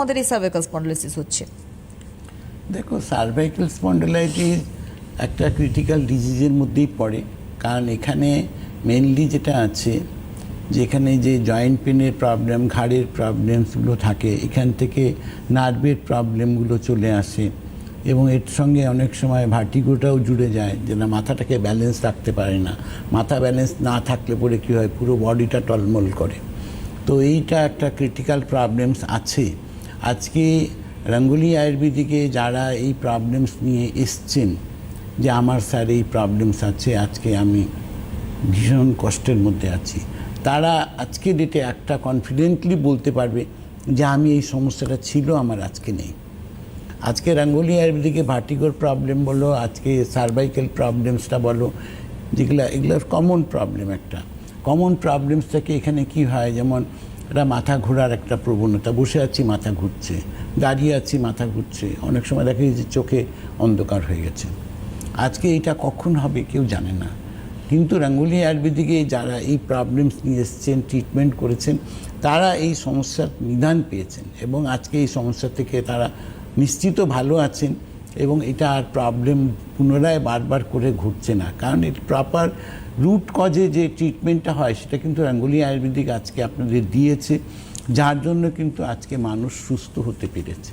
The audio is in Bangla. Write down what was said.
আমাদের এই সার্ভাইকাল স্পন্ডিলোসিস হচ্ছে? দেখো, সার্ভাইকাল স্পন্ডিলাইটিস একটা ক্রিটিক্যাল ডিজিজের মধ্যেই পড়ে। কারণ এখানে মেনলি যেটা আছে, যেখানে যে জয়েন্ট পেনের প্রবলেম, ঘাড়ের প্রবলেমসগুলো থাকে, এখান থেকে নার্ভের প্রবলেমগুলো চলে আসে এবং এর সঙ্গে অনেক সময় ভার্টিগোটাও জুড়ে যায়, যে না মাথাটাকে ব্যালেন্স রাখতে পারে না। মাথা ব্যালেন্স না থাকলে পরে কী হয়, পুরো বডিটা টলমল করে। তো এইটা একটা ক্রিটিক্যাল প্রবলেমস আছে। আজকে রঙ্গোলি আয়ুর্বেদিকে যারা এই প্রবলেমস নিয়ে এসছেন, যে আমার স্যার এই প্রবলেমস আছে, আজকে আমি ভীষণ কষ্টের মধ্যে আছি, তারা আজকে ডেটে একটা কনফিডেন্টলি বলতে পারবে যে আমি এই সমস্যাটা ছিল, আমার আজকে নেই। আজকে রঙ্গোলি আয়ুর্বেদিকে ভার্টিগোর প্রবলেম বলো, আজকে সার্ভাইকাল প্রবলেমসটা বলো, এগুলোর কমন প্রবলেম। একটা কমন প্রবলেমস থেকে এখানে কি হয়, যেমন একটা মাথা ঘোরার একটা প্রবণতা, বসে আছি মাথা ঘুরছে, দাঁড়িয়ে আছি মাথা ঘুরছে, অনেক সময় দেখা যায় যে চোখে অন্ধকার হয়ে গেছে। আজকে এটা কখন হবে কেউ জানে না, কিন্তু রঙ্গোলি আয়ুর্বেদিকে যারা এই প্রবলেমস নিয়ে এসছেন, ট্রিটমেন্ট করেছেন, তারা এই সমস্যার নিদান পেয়েছেন এবং আজকে এই সমস্যা থেকে তারা নিশ্চিত ভালো আছেন এবং এটা আর প্রবলেম পুনরায় বারবার করে ঘুরছে না। কারণ এর প্রপার রুট কজে যে ট্রিটমেন্টটা হয়, সেটা কিন্তু রঙ্গোলি আয়ুর্বেদিক আজকে আপনাদের দিয়েছে, যার জন্য কিন্তু আজকে মানুষ সুস্থ হতে পেরেছে।